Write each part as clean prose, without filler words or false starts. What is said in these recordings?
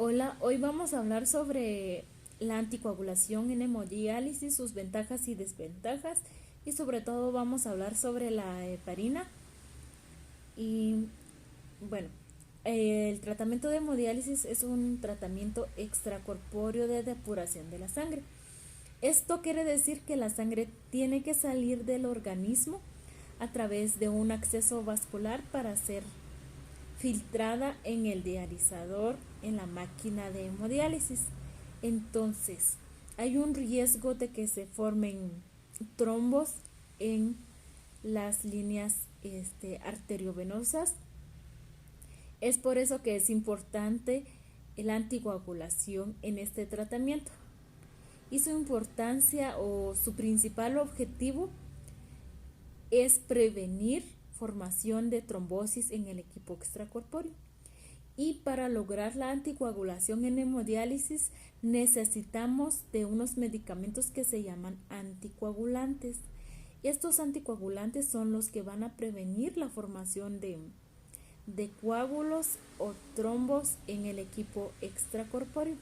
Hola, hoy vamos a hablar sobre la anticoagulación en hemodiálisis, sus ventajas y desventajas, y sobre todo vamos a hablar sobre la heparina. Y bueno, el tratamiento de hemodiálisis es un tratamiento extracorpóreo de depuración de la sangre. Esto quiere decir que la sangre tiene que salir del organismo a través de un acceso vascular para ser filtrada en el dializador en la máquina de hemodiálisis. Entonces, hay un riesgo de que se formen trombos en las líneas arteriovenosas. Es por eso que es importante la anticoagulación en este tratamiento. Y su importancia o su principal objetivo es prevenir formación de trombosis en el equipo extracorpóreo. Y para lograr la anticoagulación en hemodiálisis necesitamos de unos medicamentos que se llaman anticoagulantes. Estos anticoagulantes son los que van a prevenir la formación de coágulos o trombos en el equipo extracorpóreo.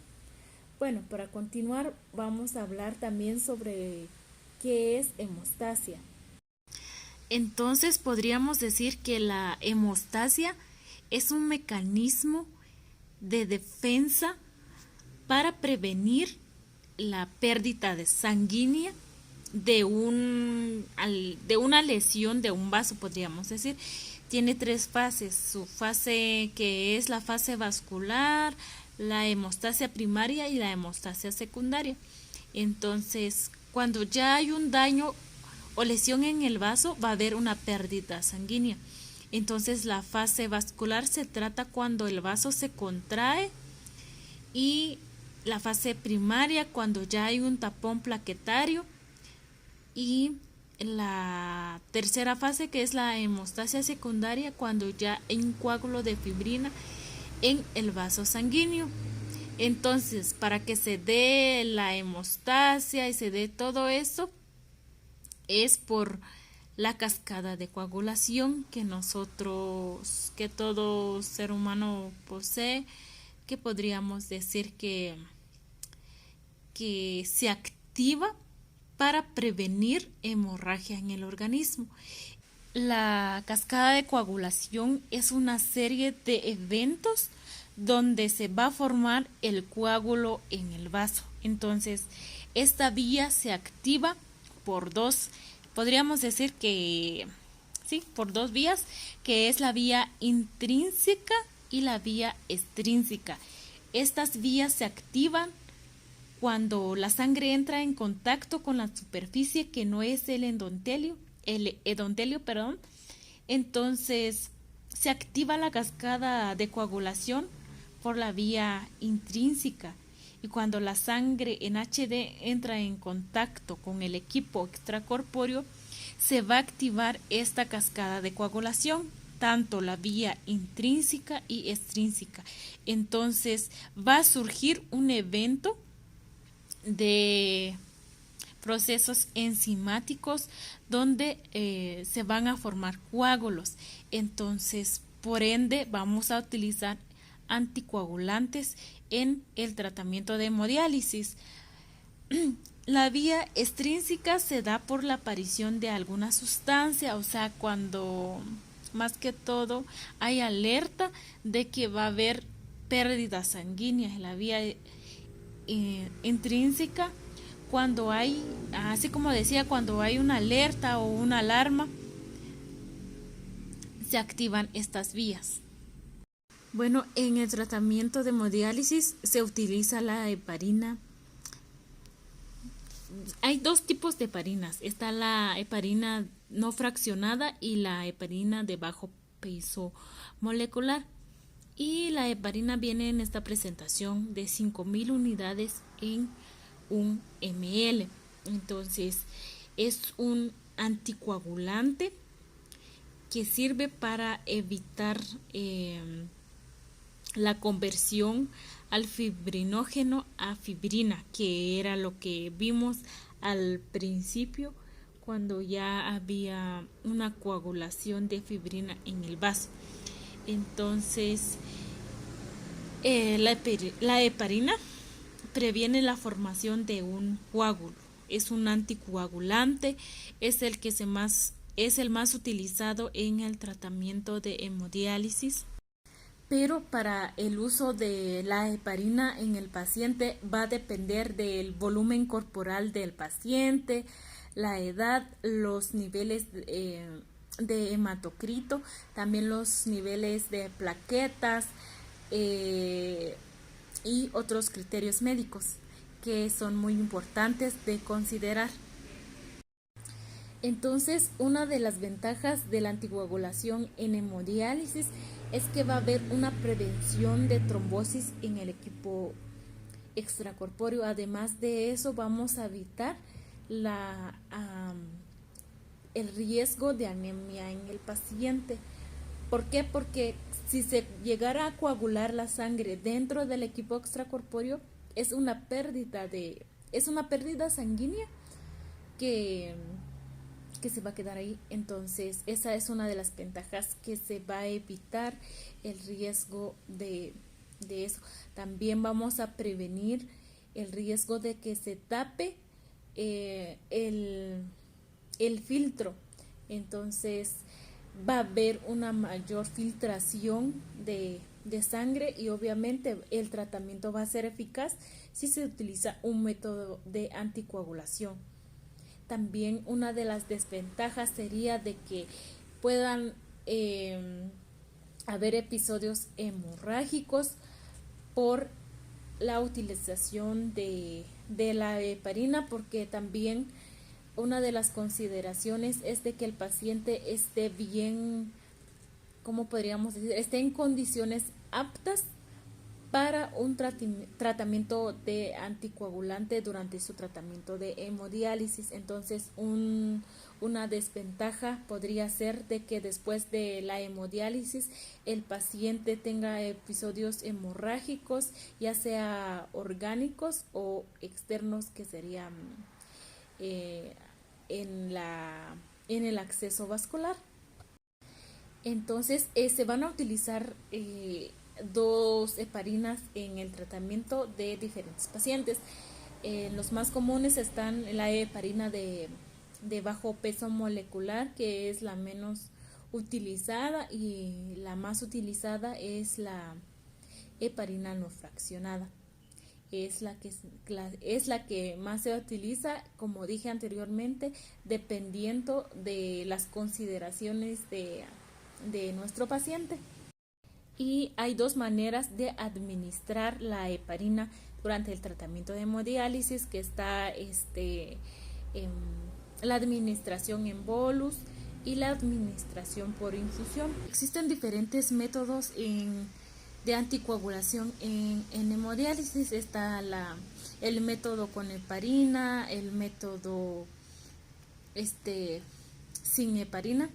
Bueno, para continuar vamos a hablar también sobre qué es hemostasia. Entonces podríamos decir que la hemostasia es un mecanismo de defensa para prevenir la pérdida de sanguínea de una lesión de un vaso, podríamos decir. Tiene tres fases: su fase que es la fase vascular, la hemostasia primaria y la hemostasia secundaria. Entonces, cuando ya hay un daño o lesión en el vaso, va a haber una pérdida sanguínea. Entonces, la fase vascular se trata cuando el vaso se contrae, y la fase primaria cuando ya hay un tapón plaquetario, y la tercera fase, que es la hemostasia secundaria, cuando ya hay un coágulo de fibrina en el vaso sanguíneo. Entonces, para que se dé la hemostasia y se dé todo eso, es por la cascada de coagulación que todo ser humano posee, que podríamos decir que se activa para prevenir hemorragia en el organismo. La cascada de coagulación es una serie de eventos donde se va a formar el coágulo en el vaso. Entonces, esta vía se activa por podríamos decir que sí, por dos vías, que es la vía intrínseca y la vía extrínseca. Estas vías se activan cuando la sangre entra en contacto con la superficie que no es el endontelio, perdón. Entonces se activa la cascada de coagulación por la vía intrínseca, y cuando la sangre en HD entra en contacto con el equipo extracorpóreo, se va a activar esta cascada de coagulación, tanto la vía intrínseca y extrínseca. Entonces va a surgir un evento de procesos enzimáticos donde se van a formar coágulos. Entonces, por ende, vamos a utilizar anticoagulantes en el tratamiento de hemodiálisis. La vía extrínseca se da por la aparición de alguna sustancia, o sea, cuando más que todo hay alerta de que va a haber pérdidas sanguíneas. En la vía intrínseca, cuando hay, así como decía, cuando hay una alerta o una alarma, se activan estas vías. Bueno, en el tratamiento de hemodiálisis se utiliza la heparina. Hay dos tipos de heparinas. Está la heparina no fraccionada y la heparina de bajo peso molecular. Y la heparina viene en esta presentación de 5.000 unidades en 1 ml. Entonces, es un anticoagulante que sirve para evitar la conversión al fibrinógeno a fibrina, que era lo que vimos al principio cuando ya había una coagulación de fibrina en el vaso. Entonces, La heparina previene la formación de un coágulo. Es un anticoagulante, es el más utilizado en el tratamiento de hemodiálisis. Pero para el uso de la heparina en el paciente va a depender del volumen corporal del paciente, la edad, los niveles de hematocrito, también los niveles de plaquetas y otros criterios médicos que son muy importantes de considerar. Entonces, una de las ventajas de la anticoagulación en hemodiálisis es que va a haber una prevención de trombosis en el equipo extracorpóreo. Además de eso, vamos a evitar el riesgo de anemia en el paciente. ¿Por qué? Porque si se llegara a coagular la sangre dentro del equipo extracorpóreo, es una pérdida sanguínea que se va a quedar ahí. Entonces, esa es una de las ventajas, que se va a evitar el riesgo de eso. También vamos a prevenir el riesgo de que se tape el filtro. Entonces, va a haber una mayor filtración de sangre y obviamente el tratamiento va a ser eficaz si se utiliza un método de anticoagulación. También una de las desventajas sería de que puedan haber episodios hemorrágicos por la utilización de la heparina, porque también una de las consideraciones es de que el paciente esté bien, ¿cómo podríamos decir? Esté en condiciones aptas para un tratamiento de anticoagulante durante su tratamiento de hemodiálisis. Entonces, una desventaja podría ser de que después de la hemodiálisis el paciente tenga episodios hemorrágicos, ya sea orgánicos o externos, que serían en el acceso vascular. Entonces, se van a utilizar dos heparinas en el tratamiento de diferentes pacientes. Los más comunes están la heparina de bajo peso molecular, que es la menos utilizada, y la más utilizada es la heparina no fraccionada. Es la que más se utiliza, como dije anteriormente, dependiendo de las consideraciones de nuestro paciente. Y hay dos maneras de administrar la heparina durante el tratamiento de hemodiálisis, que está la administración en bolus y la administración por infusión. Existen diferentes métodos de anticoagulación en hemodiálisis. Está el método con heparina, el método sin heparina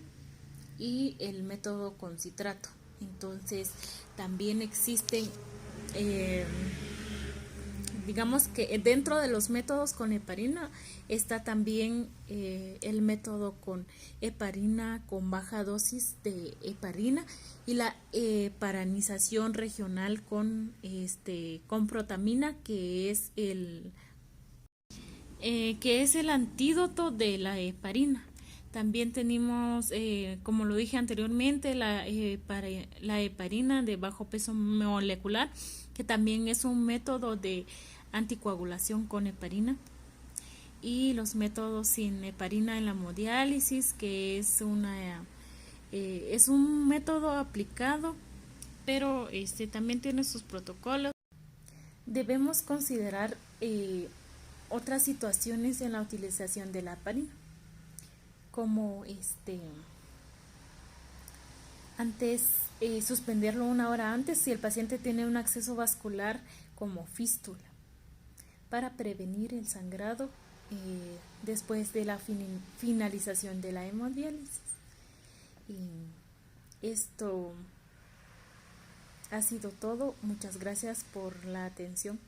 y el método con citrato. Entonces, también existen, digamos que dentro de los métodos con heparina está también el método con heparina con baja dosis de heparina y la heparinización regional con protamina, que es el antídoto de la heparina. También tenemos, como lo dije anteriormente, la heparina de bajo peso molecular, que también es un método de anticoagulación con heparina. Y los métodos sin heparina en la hemodiálisis, que es un método aplicado, pero también tiene sus protocolos. Debemos considerar otras situaciones en la utilización de la heparina, como antes, suspenderlo una hora antes si el paciente tiene un acceso vascular como fístula, para prevenir el sangrado después de la finalización de la hemodiálisis. Y esto ha sido todo. Muchas gracias por la atención.